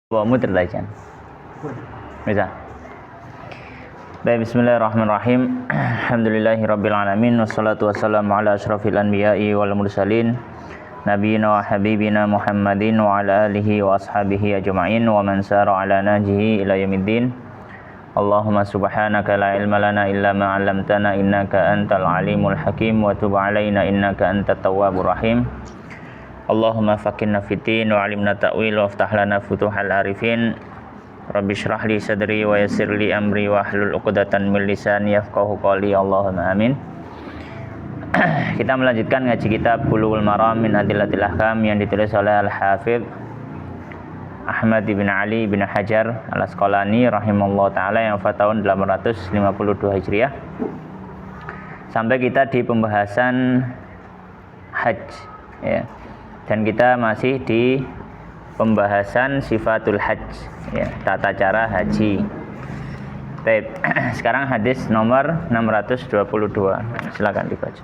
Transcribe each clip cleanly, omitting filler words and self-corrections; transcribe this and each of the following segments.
muter tajan. Bisa. Baik, bismillahirrahmanirrahim. Alhamdulillahirabbil alamin wassalatu wassalamu ala asyrafil anbiya'i wal mursalin nabiyina wa habibina Muhammadin wa ala alihi wa ashabihi ajma'in wa man sara ala najihi ila yaumiddin. Allahumma subhanaka la ilma lana illa ma 'allamtana innaka antal alimul hakim wa tub 'alaina innaka antat tawwabur rahim. Allahumma faqihna fiddin wa 'allimna ta'wil wa aftah lana futuhal arifin. Rabbi shrah li sadri wa yassir li amri wa hlul 'uqdatam min lisani yafqahu qawli. Allahumma amin. Kita melanjutkan ngaji kitab Bulughul Maram min Adillatil Ahkam yang ditulis oleh Al-Hafidz Ahmad bin Ali bin Hajar Al-Asqalani rahimallahu taala yang wafat tahun 852 Hijriah. Sampai kita di pembahasan haji ya. Dan kita masih di pembahasan sifatul hajj ya, tata cara haji. Baik, sekarang hadis nomor 622. Silakan dibaca.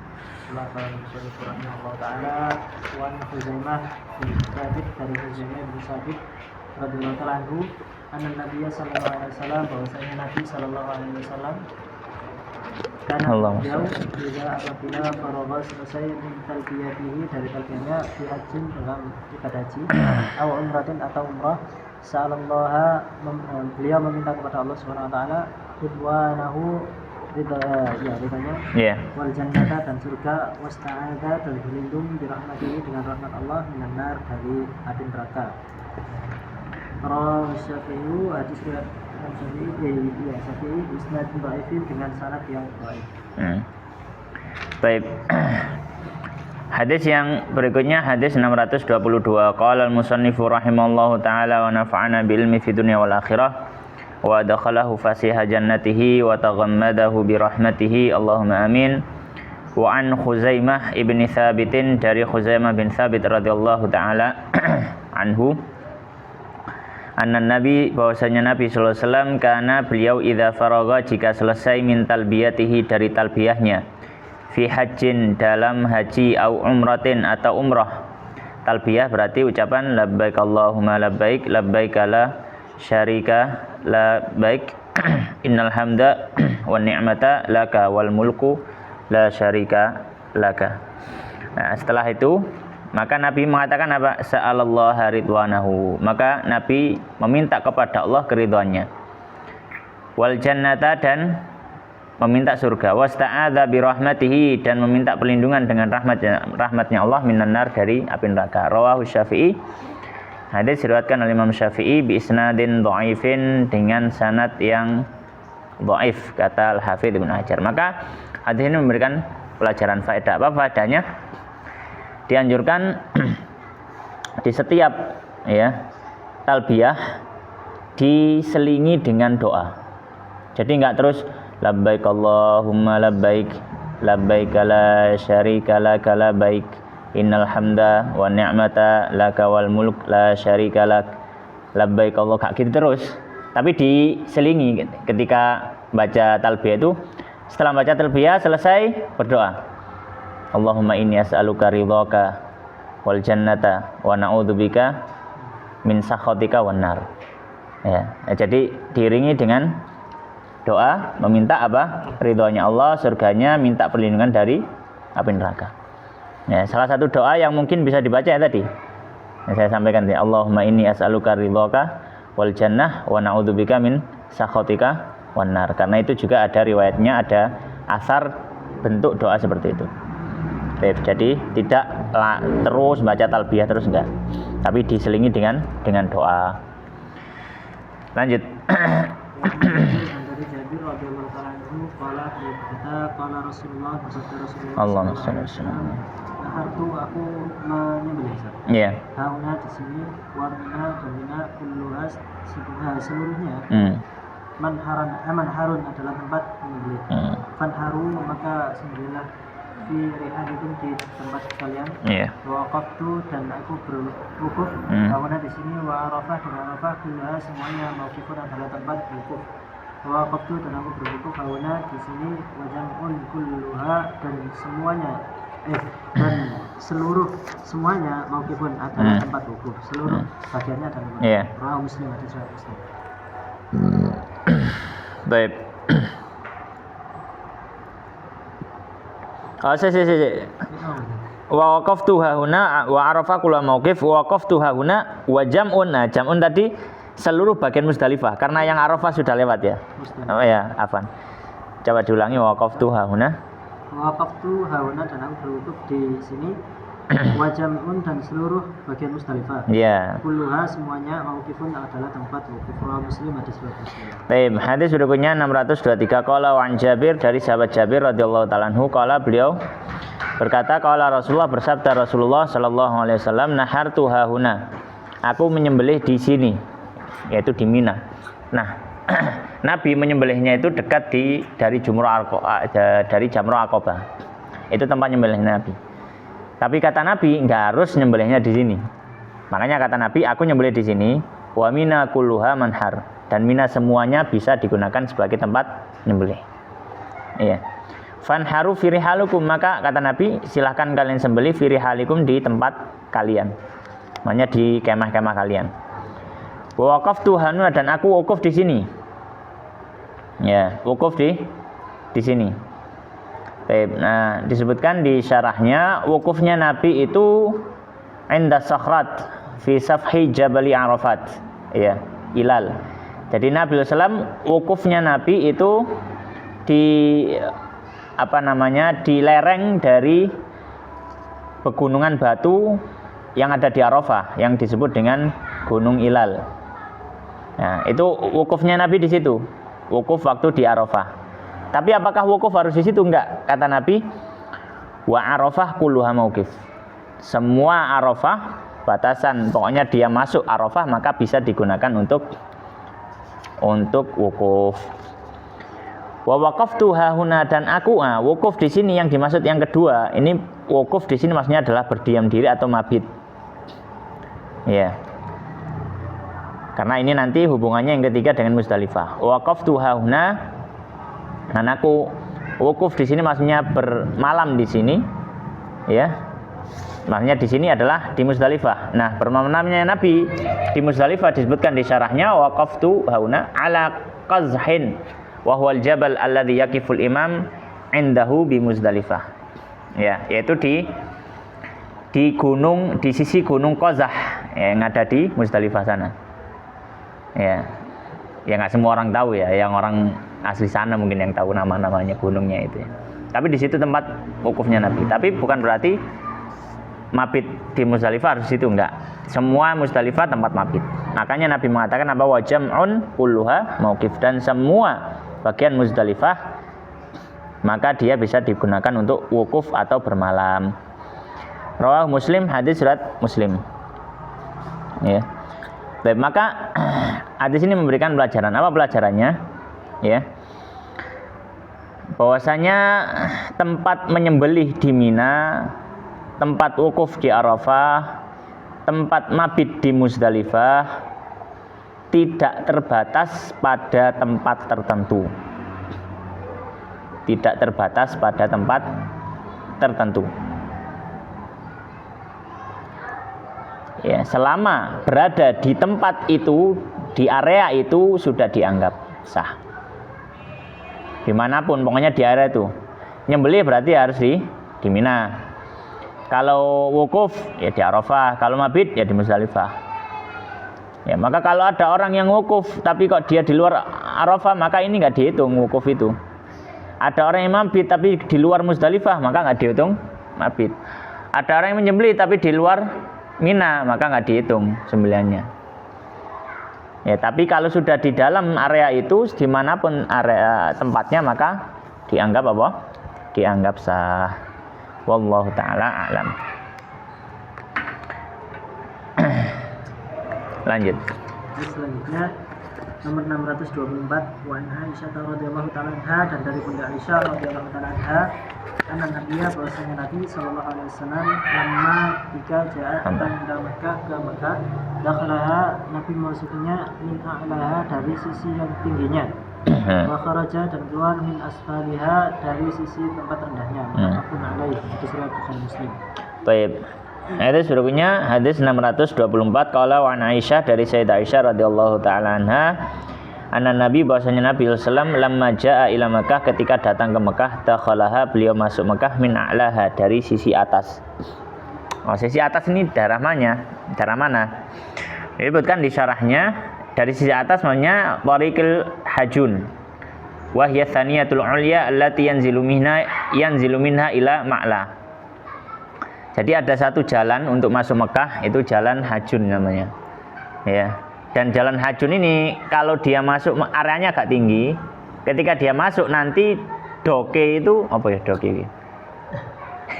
Karena beliau juga apabila faragha selesai min talbiyatihi dari talbiyahnya fi hajjin dalam ibadah haji atau umratin atau umrah, sa'alallaha beliau meminta kepada Allah Subhanahu wa taala ridwanahu ridanya wal jannata dan surga, wasta'adza dan berlindung di rahmatihi dengan rahmat Allah minan nar dari api neraka. Rawahu Syafi'i hadis riwayat Syafi'i isnad dhaifin dengan sanad yang dhaif. Baik. Hadis yang berikutnya hadis 622. Qala al-musannifu rahimallahu taala wa nafa'ana bil ilmi fid dunya wal akhirah wa adkhalahu fasiha jannatihi wa taghammadahu bi rahmatihi Allahumma amin. Wa an Khuzaimah ibn Thabitin dari Khuzaimah bin Thabit radhiyallahu taala anhu anna Nabi bahwasanya Nabi sallallahu alaihi wasallam karena beliau idza faragha jika selesai min talbiyatihi dari talbiyahnya fi hajjin dalam haji au umratin atau umrah. Talbiyah berarti ucapan labbaik Allahumma labbaik labbaik la syarika labbaik innal hamda wan ni'mata laka wal mulku la syarika laka. Nah, setelah itu maka Nabi mengatakan apa? Sa'alallaha ridwanahu. Maka Nabi meminta kepada Allah keridhaannya. Wal jannata dan meminta surga. Wasta'adza bi rahmatihi dan meminta perlindungan dengan rahmatnya Allah minan nar dari api neraka. Rawahu Syafi'i. Hadis diriwayatkan oleh Imam Syafi'i bi isnadin dhaifin dengan sanad yang dhaif kata Al-Hafidz Ibnu Hajar. Maka hadis ini memberikan pelajaran faedah. Apa faedahnya? Dianjurkan di setiap ya talbiyah diselingi dengan doa. Jadi enggak terus labbaik Allahumma labbaik labbaik la syarika laka labbaik innal hamda wa ni'mata laka wal mulk la syarika lak labbaik Allah, enggak gitu terus. Tapi diselingi ketika baca talbiyah itu, setelah baca talbiyah selesai berdoa. Allahumma inni as'aluka ridhaka wal jannata wa na'udzubika min sakhatika wan nar. Ya, jadi diiringi dengan doa meminta apa? Ridhonya Allah, surganya, minta perlindungan dari api neraka. Ya, salah satu doa yang mungkin bisa dibaca ya tadi. Yang saya sampaikan tadi, Allahumma inni as'aluka ridhaka wal jannah wa na'udzubika min sakhatika wan nar. Karena itu juga ada riwayatnya, ada asar bentuk doa seperti itu. Jadi tidak terus baca talbiyah terus enggak, tapi diselingi dengan doa. Lanjut. Allahumma shalli alaihi wasallam. Aku menyembelih. Iya. Hauna di sini warna domina kulluhas seluruhnya. Man harun adalah tempat menyembelih. Fanharu maka sembelihlah fi rihalikum di tempat kalian. Waqaftu dan aku berwukuf. Hauna di sini wa Arafah dan Arafah kulluha semuanya mauqifun adalah tempat wukuf. Waqaftu dan aku berwukuf hauna di sini wa jam'un kulluha dan semuanya dan semuanya mauqifun adalah tempat wukuf. Seluruh bagiannya adalah tempat. Iya. Rawahu Muslim, hadis riwayat Muslim. Baik. Oh, wa waqaftu hahuna wa arafa kullu mauqif wa waqaftu hahuna wa jam'un. Nah, jam'un tadi seluruh bagian Musdalifah karena yang Arafah sudah lewat ya. Oh ya, afan. Coba diulangi wa waqaftu hahuna. Wa waqaftu hahuna dan aku berwukuf di sini. Wa jam'un dan seluruh bagian Musdalifah. Iya. Kulluha semuanya mauqifun adalah tempat wukuf. Rawahu Muslim, hadis riwayat Muslim. Baik, hadis berikutnya 623 qala wa an Jabir, dari sahabat Jabir radhiyallahu ta'ala anhu, qala beliau berkata, qala Rasulullah, bersabda Rasulullah sallallahu alaihi wasallam, nahartu hahuna, aku menyembelih di sini, yaitu di Mina. Nah, Nabi menyembelihnya itu dekat dari Jamrah Aqabah. Itu tempat nyembelih Nabi. Tapi kata Nabi enggak harus nyembelihnya di sini. Makanya kata Nabi, aku nyembelih di sini, wa mina kulluha manhar, dan Mina semuanya bisa digunakan sebagai tempat nyembelih. Iya. Fanharu fi rihalukum, maka kata Nabi, silahkan kalian sembelih fi rihalikum, di tempat kalian. Makanya di kemah-kemah kalian. Wa waqaftu hanuna, dan aku wukuf di sini. Ya, wukuf di sini. Nah, disebutkan di syarahnya, wukufnya Nabi itu inda sakhrat fi safhi jabali Arafat. Ya, ilal. Jadi Nabi SAW wukufnya Nabi itu di di lereng dari pegunungan batu yang ada di Arafah, yang disebut dengan Gunung Ilal. Nah, itu wukufnya Nabi di situ. Wukuf waktu di Arafah. Tapi apakah wukuf harus di situ? Enggak. Kata Nabi, wa Arafah kulluha mauqif. Semua Arafah batasan, pokoknya dia masuk Arafah maka bisa digunakan untuk wukuf. Wa waqaftu hahuna, dan aku wukuf di sini yang dimaksud yang kedua. Ini wukuf di sini maksudnya adalah berdiam diri atau mabit. Ya. Karena ini nanti hubungannya yang ketiga dengan Musdalifah. Wa waqaftu hahuna, dan aku wukuf di sini maksudnya bermalam di sini, ya. Maksudnya di sini adalah di Musdalifah. Nah, bermalamnya Nabi di Musdalifah disebutkan di syarahnya, waqaftu hauna ala qazhin wa huwal jabal alladhi yaqiful imam indahu bi Musdalifah. Ya, yaitu di gunung, di sisi gunung Qazah yang ada di Musdalifah sana. Ya. Ya nggak semua orang tahu ya, yang orang asli sana mungkin yang tahu nama-namanya gunungnya itu ya. Tapi di situ tempat wukufnya Nabi. Tapi bukan berarti mabit di Musdalifah harus situ, enggak. Semua Musdalifah tempat mabit. Makanya Nabi mengatakan apa, wa jam'un kulluha mauqif, dan semua bagian Musdalifah maka dia bisa digunakan untuk wukuf atau bermalam. Rawahu Muslim, hadis riwayat Muslim. Ya. Baik, maka hadis ini memberikan pelajaran. Apa pelajarannya? Ya. Bahwasanya tempat menyembelih di Mina, tempat wukuf di Arafah, tempat mabit di Musdalifah tidak terbatas pada tempat tertentu. Tidak terbatas pada tempat tertentu. Ya, selama berada di tempat itu, di area itu sudah dianggap sah. Dimanapun, pokoknya di area itu. Nyembelih berarti harus di Mina. Kalau wukuf ya di Arafah, kalau mabit ya di Musdalifah. Ya, maka kalau ada orang yang wukuf tapi kok dia di luar Arafah, maka ini nggak dihitung wukuf itu. Ada orang yang mabit tapi di luar Musdalifah, maka nggak dihitung mabit. Ada orang yang menyembelih tapi di luar Mina, maka nggak dihitung sembelihannya. Ya, tapi kalau sudah di dalam area itu, dimanapun area tempatnya, maka dianggap apa? Dianggap sah. Wallahu ta'ala a'lam. Lanjut. Selanjutnya nomor 624, wa an Aisyah radhiyallahu ta'ala anha, dan dari Bunda Aisyah radhiyallahu ta'ala anha, karena Nabiya, bahwasanya Nabi sallallahu alaihi wasallam lama ketika datang dari Mekah ke Mekah, dakhlaha, Nabi memasukinya min a'laha, dari sisi yang tingginya, wa kharaja, dan keluar min asfaliha, dari sisi tempat rendahnya. Muttafaqun alaihi, hadis riwayat Bukhari Muslim. Baik. Hadis berikutnya hadis 624 qala wa Aisyah dari Sayyidah Aisyah radhiyallahu taala anha anna Nabi bahwasanya Nabi sallallahu lamma jaa ila Makkah ketika datang ke Mekah dakhalaha beliau masuk Mekah min a'laha dari sisi atas. Oh, sisi atas ini daerah mana? Daerah mana? Disebutkan di syarahnya dari sisi atas maksudnya tariqil hajun. Wa hiya thaniyatul ulya allati yanzilu minha ila ma'la. Jadi ada satu jalan untuk masuk Mekah, itu jalan hajun namanya. Ya. Dan jalan hajun ini kalau dia masuk areanya agak tinggi, ketika dia masuk nanti doke itu apa ya doke ini?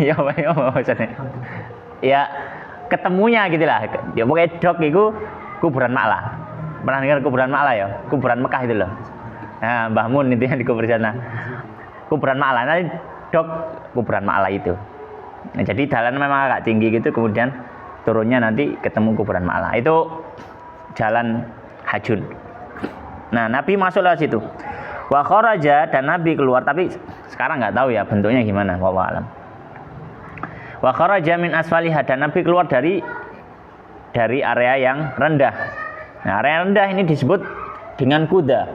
Ya apa maksudnya? Ya ketemunya gitulah. Ya pokoknya dok itu kuburan Ma'la. Pernah dengar kuburan Ma'la ya? Kuburan Mekah itu loh. Nah, Mbah Mun itu yang di kubur sana. Kuburan Ma'la, nanti dok kuburan Ma'la itu. Nah, jadi jalan memang agak tinggi gitu, kemudian turunnya nanti ketemu kuburan Ma'la. Itu jalan hajun. Nah, Nabi masuk lewat situ. Wa kharaja, dan Nabi keluar, tapi sekarang nggak tahu ya bentuknya gimana, wallahu alam. Wa kharaja min asfaliha, dan Nabi keluar dari area yang rendah. Nah, area rendah ini disebut dengan kuda.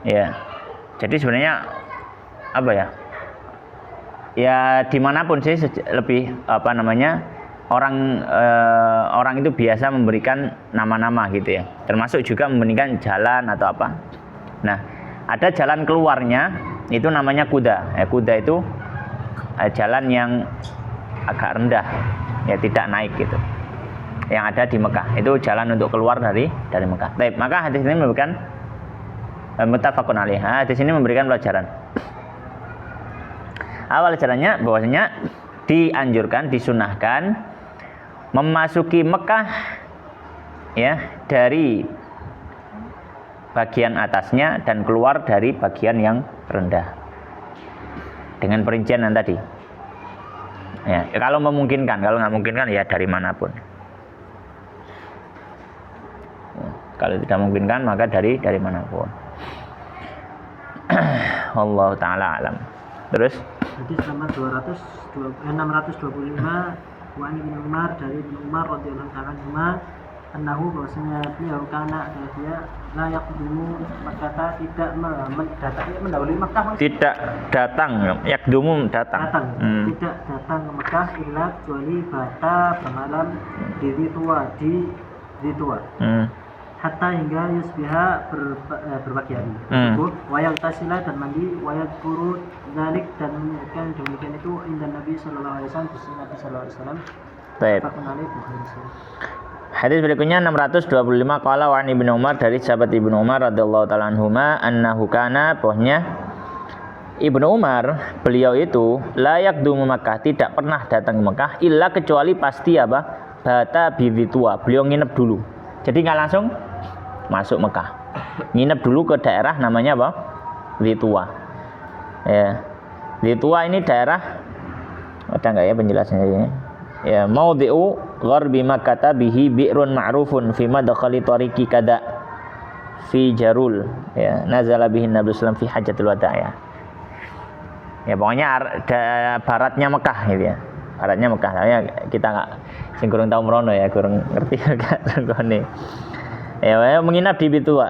Ya. Jadi sebenarnya apa ya? Ya dimanapun sih lebih orang itu biasa memberikan nama-nama gitu ya, termasuk juga memberikan jalan atau apa. Nah, ada jalan keluarnya itu namanya kuda. Kuda itu jalan yang agak rendah ya, tidak naik gitu, yang ada di Mekah. Itu jalan untuk keluar dari Mekah. Baik, maka hadis ini memberikan muttafaqun alaih. Hadis ini memberikan pelajaran. Awal caranya bahwasanya dianjurkan, disunahkan memasuki Mekah ya dari bagian atasnya dan keluar dari bagian yang rendah dengan perincian yang tadi. Ya, kalau memungkinkan, kalau nggak memungkinkan ya dari manapun. Kalau tidak memungkinkan maka dari manapun. Allah taala alam. Terus hadis nomor 625 wa an Ibnu Umar dari Ibnu Umar radhiyallahu taala anhu annahu bahwasanya beliau kana dia la yaqdumu Makkah, tidak mendahului Makkah, tidak datang tidak datang ke Makkah illa kecuali bata bermalam di Tua hatta hingga yusbiha berpagi hari subuh wayal tasila dan mandi wayal kuru dzalik dan menyebutkan demikian itu indah Nabi sallallahu alaihi wasallam di Nabi sallallahu alaihi wasallam. Baik. Hadis berikutnya 625 qala wa Ibnu Umar dari sahabat Ibnu Umar radhiyallahu taala anhuma annahu kana bahwasanya Ibnu Umar beliau itu layak dumu Makkah, tidak pernah datang ke Makkah illa kecuali pasti apa? Bata biditua. Beliau nginep dulu. Jadi nggak langsung masuk Mekah, nginep dulu ke daerah namanya apa? Zitua. Ya, Zitua ini daerah, ada nggak ya penjelasannya ini? Ya, maudhi'u gharbi Makkah bihi bi'run ma'rufun fi madkhali tariqi kada fi Jarul. Ya, nazala bihi Nabi sallallahu alaihi wasallam fi hajjatul wada' ya. Ya pokoknya baratnya Mekah gitu ya. Baratnya Mekah. Ya kita nggak sing kurang tahu merono ya, kurang ngerti agak tergone. Ya, menginap di Tua.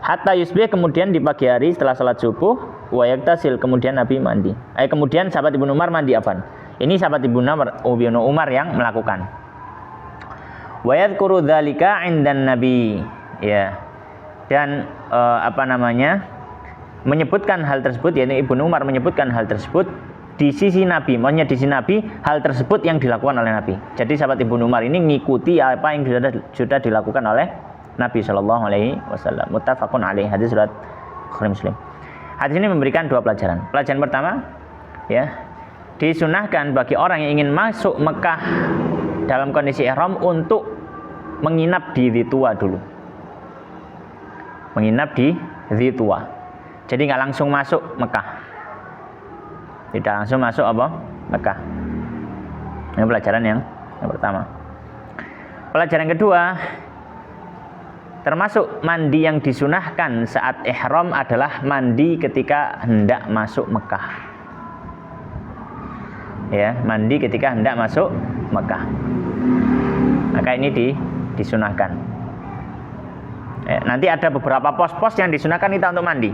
Hatta yusbih, kemudian di pagi hari setelah salat subuh, wa yaktasil, kemudian Nabi mandi. Kemudian sahabat Ibnu Umar mandi apaan? Ini sahabat Ibnu Umar yang melakukan. Wa yadhkuru dzalika 'indan Nabi. Ya. Dan menyebutkan hal tersebut, yaitu Ibnu Umar menyebutkan hal tersebut di sisi Nabi, maksudnya di sisi Nabi hal tersebut yang dilakukan oleh Nabi. Jadi sahabat Ibnu Umar ini ngikuti apa yang sudah dilakukan oleh Nabi Shallallahu Alaihi Wasallam. Muttafaqun alaih. Hadis riwayat Bukhari Muslim. Hadis ini memberikan dua pelajaran. Pelajaran pertama, ya, disunahkan bagi orang yang ingin masuk Mekah dalam kondisi ihram untuk menginap di Zitua dulu. Menginap di Zitua. Jadi nggak langsung masuk Mekah. Tidak langsung masuk apa? Mekah. Ini pelajaran yang pertama. Pelajaran kedua, termasuk mandi yang disunahkan saat ihram adalah mandi ketika hendak masuk Mekah. Ya, mandi ketika hendak masuk Mekah. Maka ini disunahkan. Nanti ada beberapa pos-pos yang disunahkan kita untuk mandi.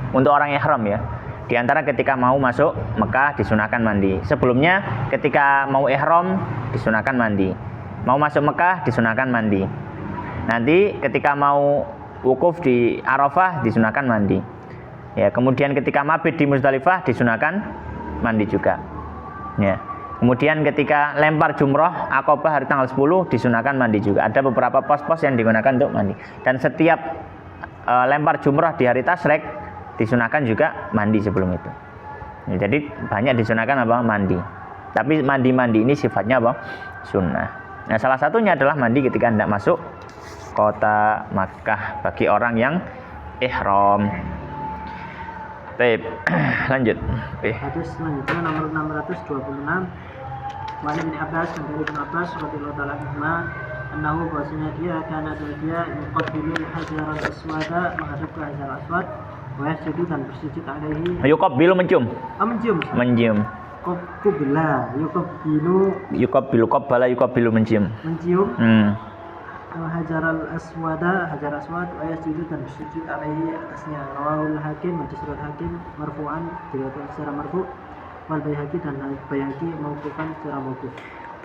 Untuk orang ihram ya. Di antara ketika mau masuk Mekah disunahkan mandi. Sebelumnya ketika mau ihram disunahkan mandi. Mau masuk Mekah disunahkan mandi. Nanti ketika mau wukuf di Arafah disunahkan mandi. Ya, kemudian ketika mabit di Muzdalifah disunahkan mandi juga. Ya. Kemudian ketika lempar jumroh Aqabah hari tanggal 10 disunahkan mandi juga. Ada beberapa pos-pos yang digunakan untuk mandi. Dan setiap lempar jumroh di hari Tasyrik disunahkan juga mandi sebelum itu. Ya, jadi banyak disunahkan apa? Mandi. Tapi mandi-mandi ini sifatnya apa? Sunnah. Nah, salah satunya adalah mandi ketika hendak masuk kota Makkah bagi orang yang ihram. Baik, lanjut. Hadis selanjutnya nomor 626. Wa Ibnu Abbas dari Ibnu Abbas radhiyallahu ta'ala anhuma annahu bahwasanya dia yuqabbilu al-hajar al-aswada menghadap ke hajar al-aswad wa yasjudu dan bersujud alaihi. Yuqabbilu mencium. Mencium. Yuqabbilu qabbala yuqabbilu mencium. Hajar al-aswada hajar aswad wa yasjudu dan bersujud alaihi atasnya. Rawahul Hakim hadis Hakim marfu'an diriwayatkan secara marfu' wal Baihaqi dan Baihaqi mauqufan secara mauquf.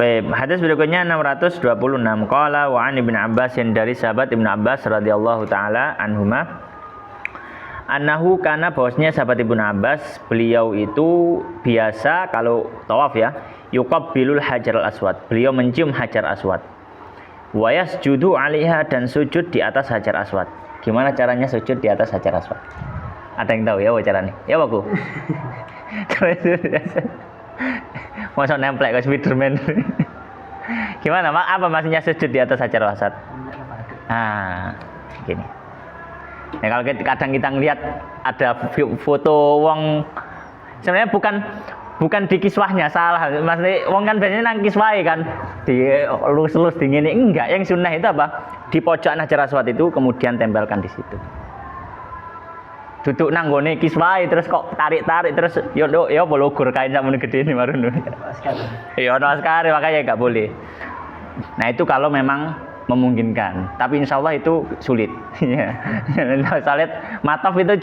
Baik, hadis berikutnya 626. Qala wa an Ibnu Abbas dari sahabat Ibnu Abbas radhiyallahu taala anhuma annahu kana bahwasanya sahabat Ibnu Abbas beliau itu biasa kalau tawaf ya yuqabbilul hajar al-aswad. Beliau mencium hajar aswad. Wa yasjudu 'alaiha dan sujud di atas hajar aswad. Gimana caranya sujud di atas hajar aswad? Ada yang tahu ya caranya? Ya aku. Masa nemplek ke Spiderman. Gimana? Apa maksudnya sujud di atas hajar aswad? Gini. Nah, kalau kadang kita ngelihat ada foto wong sebenarnya bukan di kiswahnya salah. Maksudnya wong kan biasanya nang kiswahe kan dilus-lus dingin. Enggak, yang sunnah itu apa? Di pojokan hajar aswad itu kemudian tempelkan di situ. Duduk nang gone kiswahe terus kok tarik-tarik terus yo bologur kain sakmene gedene marun. Ya ono askare makanya enggak boleh. Nah, itu kalau memang memungkinkan. Tapi insya Allah itu sulit. Salat mataf itu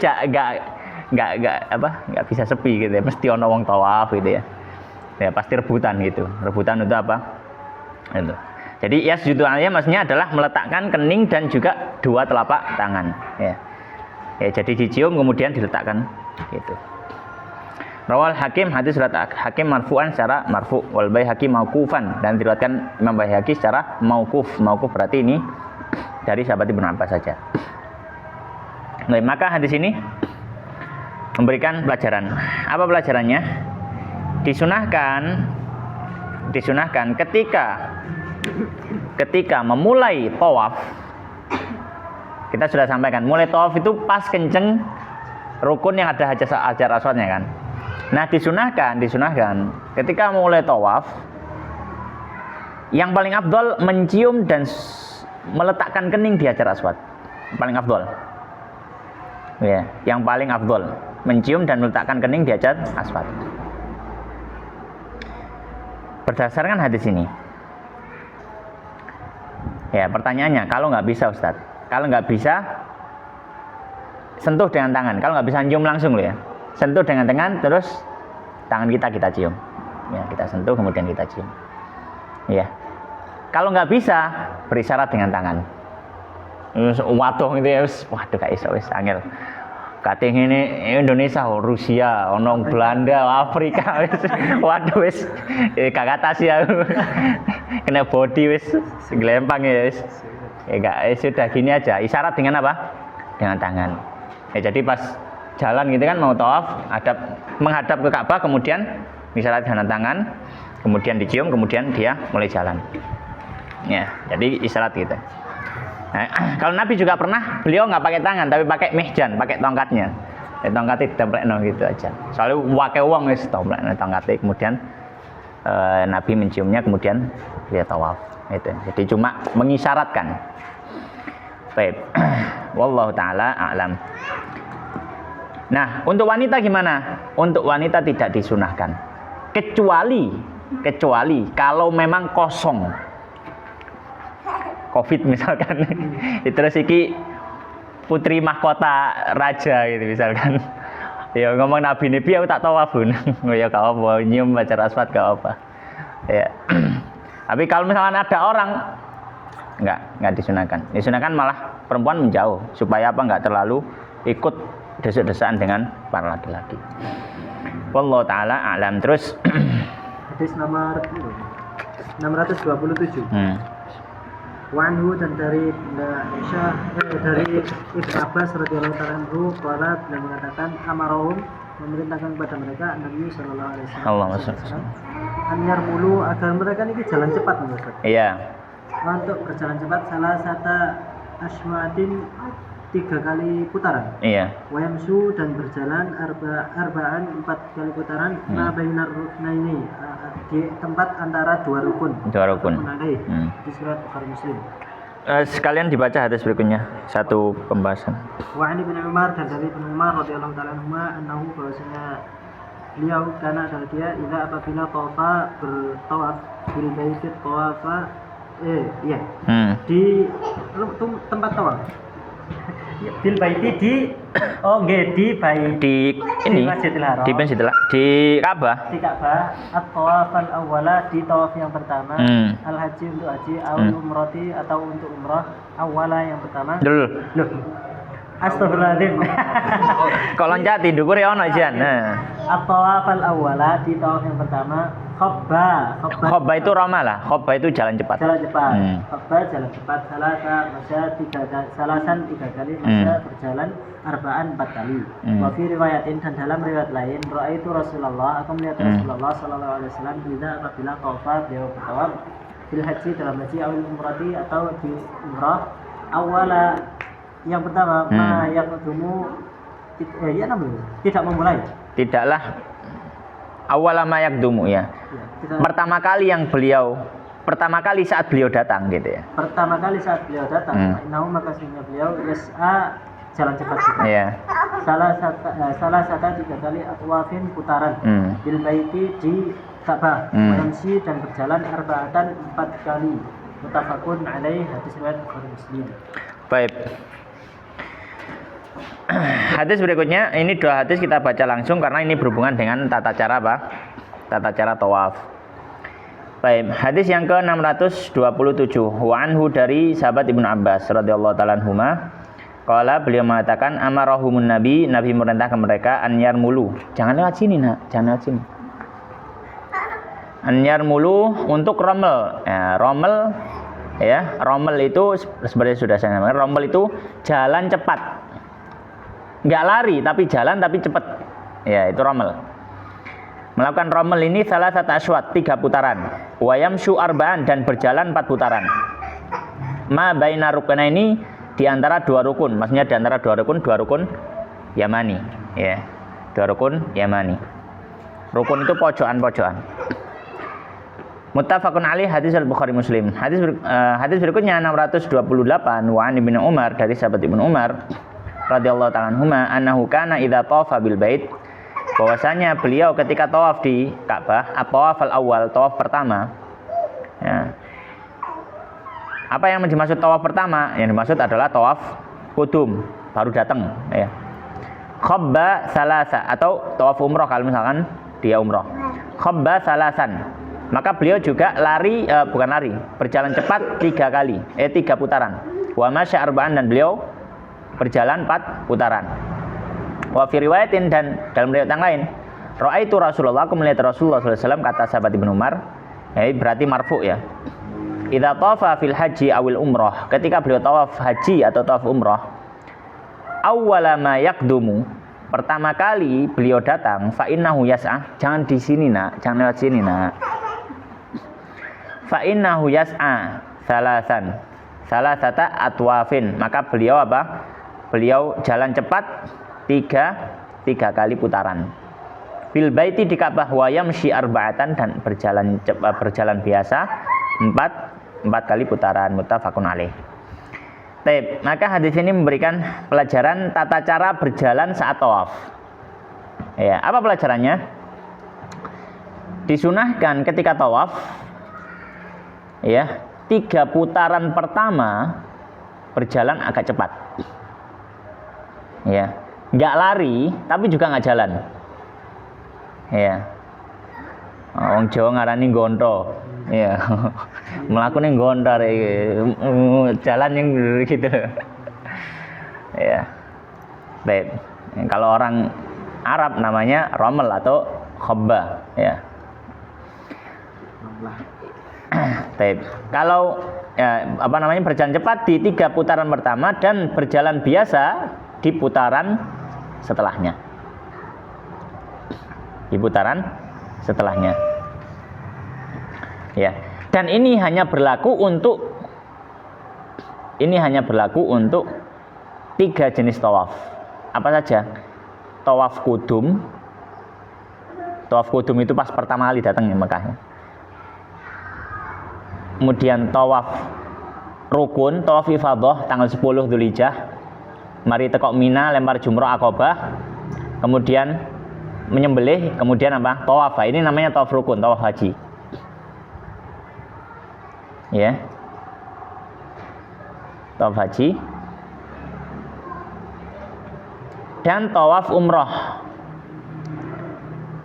nggak bisa sepi gitu ya, mesti ono wong tawaf gitu ya. Ya pasti rebutan gitu. Rebutan itu apa? Itu. Jadi yasjudu alaiha maksudnya adalah meletakkan kening dan juga dua telapak tangan ya. Ya jadi dicium kemudian diletakkan gitu. Rawal Hakim hadis surat Hakim marfu'an secara marfu' wal Baihaqi mauqufan dan diriwayatkan Imam Baihaqi secara mauquf. Mauquf berarti ini dari sahabat Ibnu Abbas saja. Nah, maka hadis ini memberikan pelajaran. Apa pelajarannya? Disunahkan ketika memulai tawaf. Kita sudah sampaikan, mulai tawaf itu pas kenceng rukun yang ada hajar aswadnya kan. Nah, disunahkan ketika mulai tawaf yang paling afdol mencium dan meletakkan kening di hajar aswad. Paling afdol. Ya, yang paling afdol mencium dan meletakkan kening di hajar aswad. Berdasarkan hadis ini. Ya, pertanyaannya, kalau nggak bisa Ustaz, kalau nggak bisa sentuh dengan tangan, kalau nggak bisa cium langsung loh ya, sentuh dengan tangan, terus tangan kita cium, ya kita sentuh kemudian kita cium, ya. Kalau nggak bisa berisyarat dengan tangan, waduh gitu ya, waduh gak iso wis angel. Kating ini Indonesia, Rusia, ono Belanda, Afrika, wis waduh wis gak katasi ya, kena body wis gelempang ya wis. Ya enggak, sudah gini aja. Isyarat dengan apa? Dengan tangan. Ya jadi pas jalan gitu kan mau tawaf, menghadap ke Ka'bah, kemudian isyarat dengan tangan, kemudian dicium, kemudian dia mulai jalan. Ya, jadi isyarat gitu. Nah, kalau Nabi juga pernah, beliau nggak pakai tangan, tapi pakai mihjan, pakai tongkatnya. Tongkatnya ditemplekno gitu aja. Soalnya wakai uang wis templekno tongkatnya, kemudian Nabi menciumnya, kemudian dia tawaf. Itu. Jadi cuma mengisyaratkan. Baik. Wallahu taala a'lam. Nah, untuk wanita gimana? Untuk wanita tidak disunahkan. kecuali kalau memang kosong COVID misalkan. Terus iki putri mahkota raja gitu misalkan. Ya ngomong Nabi Nabi aku tak tawaf pun. Ya gak apa, nyium Hajar Aswad gak apa. Ya. Tapi kalau misalkan ada orang enggak disunahkan. Disunahkan malah perempuan menjauh supaya apa enggak terlalu ikut desak-desakan dengan para laki-laki. Wallahu taala a'lam. Terus hadis nomor 627. Wa anhu dan dari dari Ibnu Abbas radhiyallahu ta'ala anhu qala beliau mengatakan amarahum memerintahkan kepada mereka Nabi sallallahu alaihi wasallam anyar mulu agar mereka ini jalan cepat Ustaz. Iya. Untuk berjalan cepat salah satu aswatin 3 kali putaran. Iya. Wayamsu dan berjalan arba'an 4 kali putaran ma bainar ruknaini di tempat antara dua rukun. Di surat Bukhari Muslim. Sekalian dibaca hadis berikutnya, satu pembahasan. Wa ani bin Umar dan dari Ibnu Umar radhiyallahu ta'ala anhu bahwasanya beliau karena adalah dia apabila bertawaf bil baiti tawafa di tempat tawaf bil baiti di Masjidil Haram, di Ka'bah at-tawafal awwala di tawaf yang pertama, al-haji untuk haji, umrati atau untuk umrah, awwala yang pertama. Loh. Astagfirullahaladzim. Kok loncat dhuwur ya ono jan. At-tawafal awwala di tawaf yang pertama, khobba itu roma lah. Khobba itu jalan cepat. Khobba jalan cepat. Salasan 3 kali, masa berjalan arba'an 4 kali. Wa fi riwayatin dan dalam riwayat lain, raaitu Rasulullah, aku melihat Rasulullah sallallahu alaihi wasallam apabila tawafa beliau bertawaf bil haji dalam haji awil umrati atau di umrah awala yang pertama tidak memulai. Tidaklah awala ma yakdumu ya. Pertama kali saat beliau datang gitu ya. Pertama kali saat beliau datang, maka sesungguhnya beliau yas'a jalan cepat juga. Iya. Salah satu 3 kali atwafin putaran bil baiti di Ka'bah, yamsi dan berjalan arba'atan 4 kali. Muttafaqun alaih, hadis riwayat Bukhari Muslim. Baik. Hadis berikutnya, ini 2 hadis kita baca langsung karena ini berhubungan dengan tata cara apa? Tata cara tawaf. Baik, hadis yang ke-627. Wa anhu dari sahabat Ibnu Abbas radhiyallahu ta'ala anhuma. Qala beliau mengatakan amarahumun nabi merintahkan mereka anyar mulu. Jangan lewat sini, Nak. Jangan lewat sini. Anyar mulu untuk rommel. Ya, rommel itu sebenarnya sudah saya sampaikan. Rommel itu jalan cepat. Enggak lari tapi jalan tapi cepat. Ya, itu rommel. Melakukan rommel ini salah satu aswat 3 putaran. Wayamshu arba'an dan berjalan 4 putaran. Ma baina rukna ini di antara 2 rukun. Maksudnya di antara 2 rukun Yamani, ya. 2 rukun Yamani. Rukun itu pojokan-pojokan. Muttafaqun alaih, hadis al-Bukhari Muslim. Hadis berikutnya 628 wa an Ibnu Umar dari sahabat Ibnu Umar radhiyallahu ta'ala anhuma annahu kana idza tawafa bil bait, bahwasanya beliau ketika tawaf di Ka'bah, at-tawaf al-awwal, tawaf pertama. Ya. Apa yang dimaksud tawaf pertama? Yang dimaksud adalah tawaf qudum, baru datang, ya. Khabba salasa atau tawaf umroh kalau misalkan dia umroh. Khabba salasan. Maka beliau juga berjalan cepat 3 kali, 3 putaran. Wa masya arba'an dan beliau berjalan 4 putaran. Wa fi riwayatin dan dalam riwayat yang lain, raaitu Rasulullah, aku melihat Rasulullah sallallahu alaihi wasallam, kata sahabat Ibnu Umar, berarti marfu ya. Idza tawafa fil haji awil umrah, ketika beliau tawaf haji atau tawaf umrah, awwala ma yaqdumu, pertama kali beliau datang, fa innahu yas'a, jangan di sini Nak, jangan lewat sini Nak. Fa innahu yas'a salasata atwafin, maka beliau apa? Beliau jalan cepat 3 kali putaran. Bil baiti di Ka'bah wa yamshi arba'atan dan berjalan biasa 4 kali putaran. Muttafaqun alaih. Baik, maka hadis ini memberikan pelajaran tata cara berjalan saat tawaf. Ya, apa pelajarannya? disunahkan ketika tawaf ya 3 putaran pertama berjalan agak cepat ya, nggak lari tapi juga nggak jalan ya. Wong Jawa ngarani gonto ya. Melakukan gontar jalan yang gitu ya. Baik, kalau orang Arab namanya romel atau khobba ya. Baik, kalau ya, berjalan cepat di 3 putaran pertama dan berjalan biasa di putaran setelahnya. Di putaran setelahnya. Ya. Dan ini hanya berlaku untuk 3 jenis tawaf. Apa saja? Tawaf kudum. Tawaf kudum itu pas pertama kali datang ke Mekah. Kemudian tawaf rukun, tawaf ifadah tanggal 10 Dzulhijjah. Mari tekok Mina, lempar jumrah Aqabah. Kemudian menyembelih, kemudian apa? Tawaf. Ini namanya tawaf rukun, tawaf haji. Ya. Tawaf haji. Dan tawaf umroh.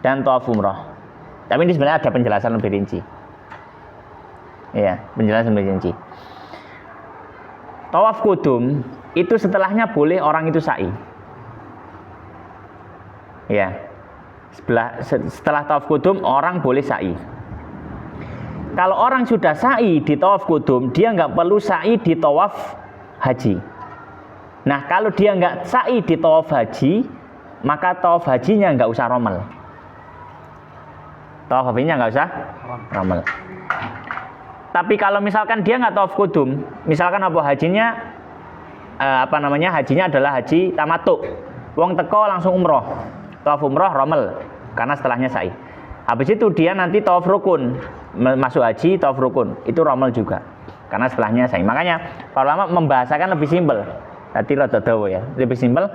Tapi ini sebenarnya ada penjelasan lebih rinci. Ya, penjelasan lebih rinci. Tawaf kudum itu setelahnya boleh orang itu sa'i. Ya. Setelah tawaf kudum orang boleh sa'i. Kalau orang sudah sa'i di tawaf kudum, dia nggak perlu sa'i di tawaf haji. Nah, kalau dia nggak sa'i di tawaf haji, maka tawaf hajinya nggak usah romel. Tawaf hajinya nggak usah romel. Tapi kalau misalkan dia nggak tawaf kudum, misalkan hajinya adalah haji tamattu. Wong teko langsung umroh. Tawaf umroh romel karena setelahnya sa'i. Habis itu dia nanti tawaf rukun, masuk haji tawaf rukun, itu romel juga karena setelahnya sa'i. Makanya para ulama membahasakan lebih simpel. Tadi rada dawa ya, lebih simpel.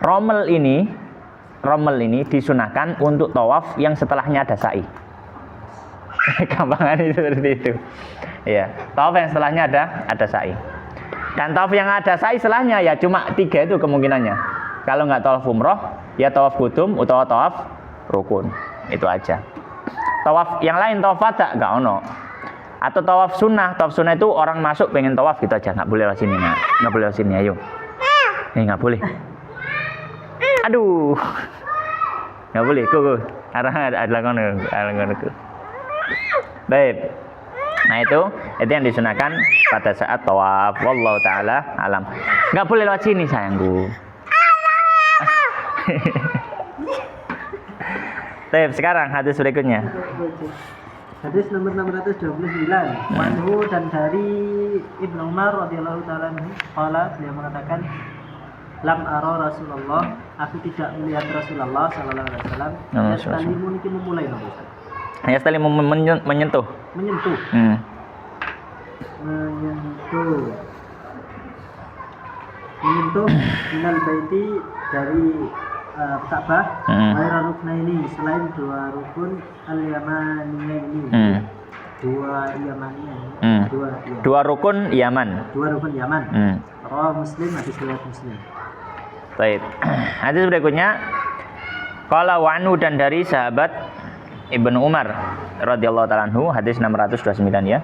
Romel ini disunahkan untuk tawaf yang setelahnya ada sa'i. Gampangan itu seperti itu. Ya, tawaf yang setelahnya ada sa'i. Dan tawaf yang ada sa'i setelahnya ya cuma 3 itu kemungkinannya. Kalau nggak tawaf umroh, ya tawaf kudum atau tawaf rukun. Itu aja. Tawaf yang lain, tawaf wada nggak ono. Atau tawaf sunnah itu orang masuk pengen tawaf gitu aja, nggak boleh lewat sini, nggak boleh lewat sini, ayo. Nggak boleh. Aduh, nggak boleh. Go. Adalah kono. Baik. Nah itu yang disunahkan pada saat tawaf. Wallahu taala alam. Nggak boleh lewat sini sayangku. Baik, sekarang hadis berikutnya. Hadis nomor 629. Manhu dan dari Ibnu Umar radhiyallahu taala anhu, qala, beliau mengatakan, lam ara Rasulullah, aku tidak melihat Rasulullah sallallahu alaihi wasallam yastalimu niki memulai nopo Ustaz. Yastalimu menyentuh. Menyentuh minal baiti dari Ka'bah, ghaira ruknaini, selain 2 rukun al-yamaniyah ini. 2 yamaniyah. 2 rukun Yaman. 2 rukun Yaman. Rawah Muslim, hadis riwayat Muslim. Baik. Hadis berikutnya, qala wa anhu, dan dari sahabat Ibnu Umar radhiyallahu taala anhu, hadis 629 ya.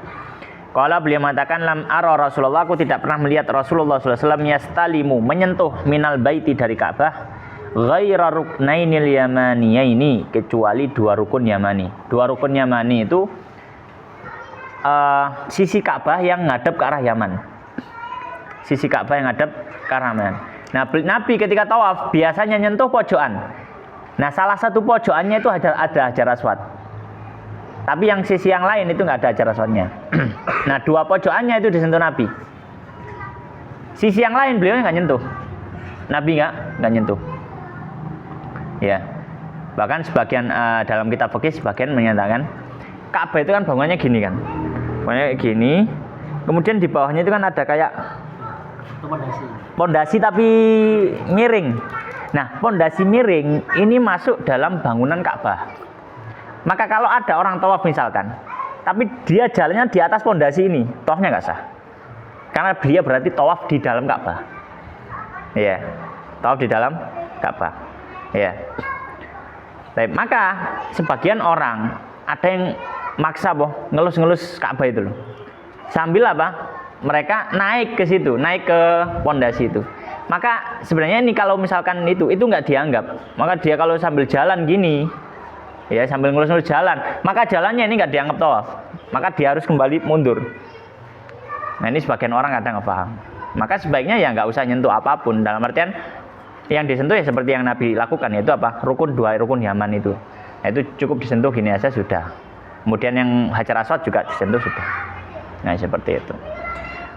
Qala, beliau mengatakan, lam ara Rasulullah, aku tidak pernah melihat Rasulullah sallallahu alaihi wasallam yastalimu, menyentuh minal baiti dari Ka'bah, ghaira ruknainil yamaniyaini, kecuali 2 rukun Yamani. 2 rukun Yamani itu sisi Ka'bah yang ngadep ke arah Yaman. Sisi Ka'bah yang ngadep ke arah Yaman. Nah, Nabi ketika tawaf biasanya nyentuh pojokan. Nah, salah satu pojokannya itu ada Hajar Aswad. Tapi yang sisi yang lain itu nggak ada Hajar Aswadnya. Nah, 2 pojokannya itu disentuh Nabi. Sisi yang lain beliau nggak nyentuh. Nabi nggak nyentuh. Ya, bahkan sebagian dalam kitab fikih sebagian menyatakan Ka'bah itu kan bangunannya gini kan, bangunannya gini, kemudian di bawahnya itu kan ada kayak pondasi tapi miring. Nah, pondasi miring ini masuk dalam bangunan Ka'bah. Maka kalau ada orang tawaf misalkan, tapi dia jalannya di atas pondasi ini, tawafnya nggak sah. Karena dia berarti tawaf di dalam Ka'bah. Iya, tawaf di dalam Ka'bah. Iya. Baik, maka sebagian orang ada yang maksa ngelus-ngelus Ka'bah itu loh. Sambil apa? Mereka naik ke situ, naik ke pondasi itu. Maka sebenarnya ini kalau misalkan itu nggak dianggap. Maka dia kalau sambil jalan gini, ya sambil ngelus-ngelus jalan, maka jalannya ini nggak dianggap tawaf. Maka dia harus kembali mundur. Nah ini sebagian orang kadang nggak paham. Maka sebaiknya ya nggak usah nyentuh apapun. Dalam artian yang disentuh ya seperti yang Nabi lakukan, yaitu apa? Rukun Yaman itu. Nah, itu cukup disentuh gini aja sudah. Kemudian yang Hajar Aswad juga disentuh sudah. Nah seperti itu.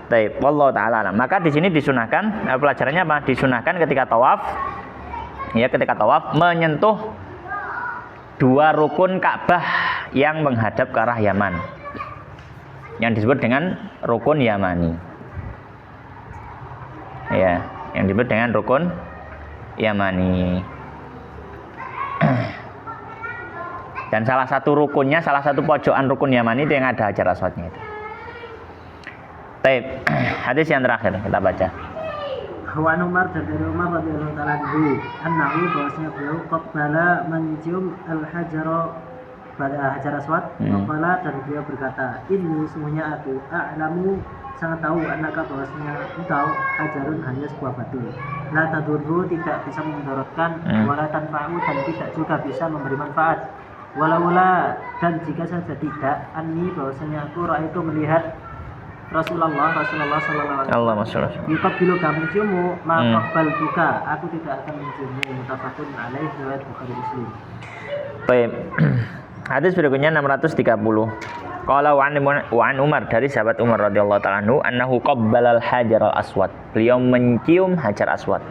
Baik, wallahu taala alam. Maka di sini disunahkan, pelajarannya apa? Disunahkan ketika tawaf, ya ketika tawaf menyentuh dua rukun Ka'bah yang menghadap ke arah Yaman, yang disebut dengan rukun Yamani. Ya, yang disebut dengan rukun Yamani. Dan salah satu rukunnya, salah satu pojokan rukun Yamani itu yang ada Hajar Aswadnya itu. Baik, hadis yang terakhir kita baca. Wa Umar dari Umar radhiyallahu taala anhu, annahu bahwasanya beliau qabbala mencium al-hajar pada Hajar Aswad, qala dan beliau berkata, "Inni sungguhnya aku a'lamu sangat tahu anaka bahwasanya engkau hajarun hanya sebuah batu. La tadurru tidak bisa memudaratkan, wala tanfa'u dan tidak juga bisa memberi manfaat. Walaula dan jika saja tidak, anni bahwasanya aku ra'aitu melihat Rasulullah sallallahu alaihi wasallam yuqabbilu kamu menciummu maqabbal buka, aku tidak akan menciummu. Muttafaqun alaihi riwayat Bukhari Muslim. Baik. Hadis berikutnya 630. Qala wa an Umar dari sahabat Umar radhiyallahu taala anhu annahu qabbalal hajar al aswad. Beliau mencium Hajar Aswad.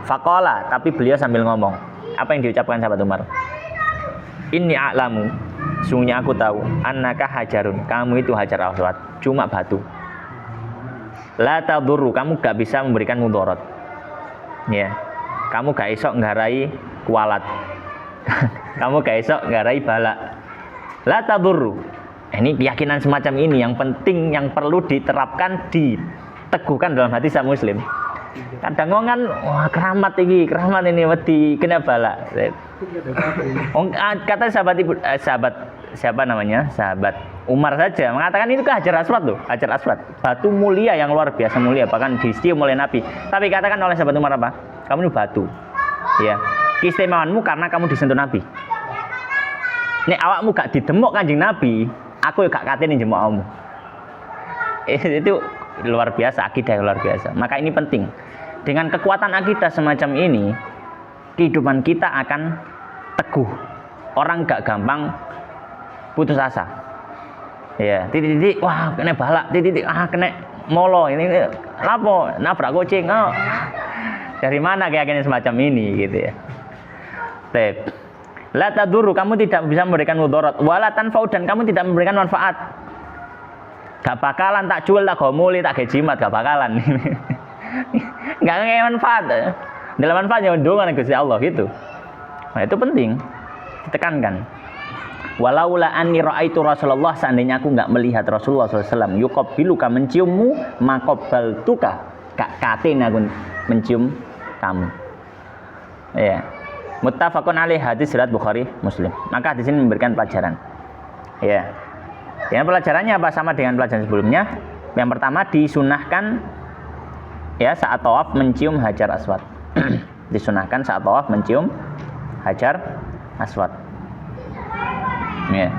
Faqala, tapi beliau sambil ngomong. Apa yang diucapkan sahabat Umar? Inni a'lamu, sungguhnya aku tahu, annaka hajarun, kamu itu Hajar Aswad, cuma batu. La tadurru, kamu gak bisa memberikan mudarat. Ya. Kamu gak esok nggarai kualat. Kamu gak esok nggarai balak. La tadurru. Ini keyakinan semacam ini yang penting, yang perlu diterapkan, diteguhkan dalam hati sang muslim. Kadang kan wah keramat ini wedi kena balak. Kata sahabat siapa namanya? Sahabat Umar saja mengatakan itu ke Hajar Aswad loh, Hajar Aswad. Batu mulia yang luar biasa mulia, bahkan dicium oleh Nabi. Tapi katakan oleh sahabat Umar apa? Kamu ini batu. Ya. Keistimewaanmu karena kamu disentuh Nabi. Nek awakmu gak didemok Kanjeng Nabi, aku gak katene jemok awakmu. Itu luar biasa, akidah yang luar biasa. Maka ini penting. Dengan kekuatan akidah semacam ini, kehidupan kita akan teguh. Orang gak gampang putus asa. Ya, titik-titik, wah kena balak, titik-titik, kena molo, ini lapo, nabrak kucing. Oh. Dari mana keyakinan semacam ini gitu ya. Baik. La tadurru, kamu tidak bisa memberikan mudarat, wala tanfa'u dan kamu tidak memberikan manfaat. Gak bakalan tak jual, tak gomuli, tak gejimat, gak bakalan. Gak ngekei manfaat. Dalam manfaatnya undangan Gusti Allah gitu. Nah, itu penting ditekankan. Walaula anni ra'aitu Rasulullah, seandainya aku enggak melihat Rasulullah SAW yuqabbiluka menciummu, maqabbaltuka, gak katen aku mencium kamu. Ya. Muttafaqun alaih, hadis riwayat Bukhari Muslim. Maka hadis ini memberikan pelajaran. Ya. Yang pelajarannya apa? Sama dengan pelajaran sebelumnya. Yang pertama disunahkan ya saat tawaf mencium Hajar Aswad. Disunahkan saat tawaf mencium Hajar Aswad. Ya.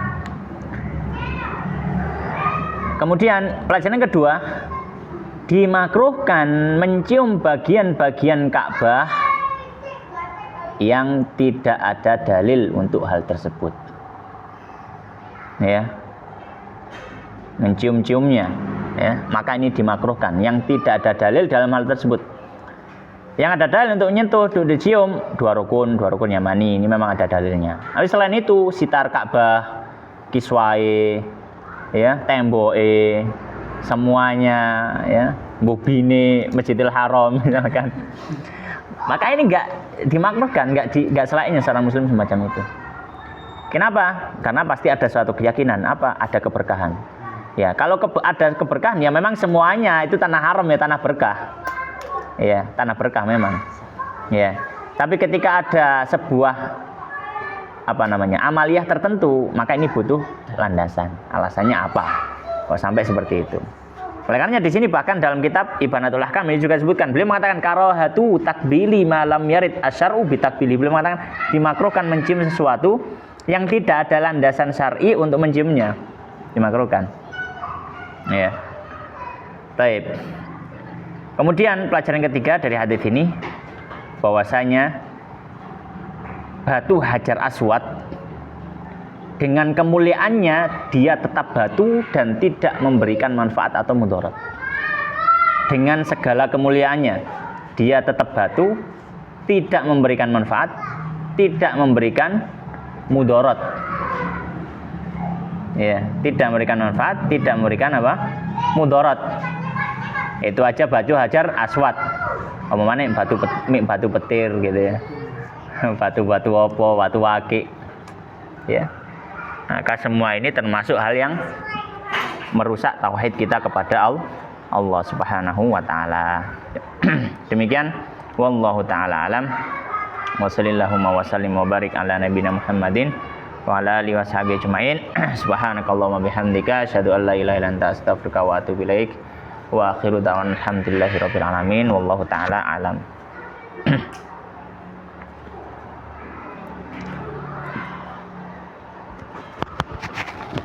Kemudian pelajaran kedua, dimakruhkan mencium bagian-bagian Ka'bah yang tidak ada dalil untuk hal tersebut. Ya. Mencium-ciumnya, ya, maka ini dimakruhkan. Yang tidak ada dalil dalam hal tersebut. Yang ada dalil untuk menyentuh, untuk dicium, dua rukun Yamani, ini memang ada dalilnya. Tapi selain itu, sitar Ka'bah, kiswae, ya, temboke, semuanya, ya, bubine Masjidil Haram, misalkan. Maka ini enggak dimakruhkan, enggak selainnya seorang muslim semacam itu. Kenapa? Karena pasti ada suatu keyakinan apa? Ada keberkahan. Ya, kalau ada keberkahan ya memang semuanya itu tanah haram ya tanah berkah. Ya, tanah berkah memang. Ya. Tapi ketika ada sebuah amaliyah tertentu, maka ini butuh landasan. Alasannya apa? Kok sampai seperti itu? Oleh karenanya di sini bahkan dalam kitab Ibanatul Ahkam ini juga disebutkan, beliau mengatakan karahatu takbili malam yarid asyar'u bitakbili. Beliau mengatakan dimakruhkan mencium sesuatu yang tidak ada landasan syar'i untuk menciumnya, dimakruhkan. Ya. Baik. Kemudian pelajaran ketiga dari hadis ini bahwasanya batu Hajar Aswad dengan kemuliaannya dia tetap batu dan tidak memberikan manfaat atau mudarat. Dengan segala kemuliaannya dia tetap batu, tidak memberikan manfaat, tidak memberikan mudarat. Ya, tidak memberikan manfaat, tidak memberikan mudarat. Itu aja batu Hajar Aswad. Omongane batu petir gitu ya. Batu-batu opo, batu akik. Ya. Maka semua ini termasuk hal yang merusak tauhid kita kepada Allah Subhanahu wa taala. Demikian wallahu taala alam. Wa sallallahu wa sallim wa barik ala nabiyina Muhammadin wa ala alihi washabihi ajmain. Subhanakallahumma bihamdika asyhadu an la ilaha illa anta astaghfiruka wa atubu ilaik. Wa akhiru da'wana alhamdulillahirabbil alamin wallahu taala alam.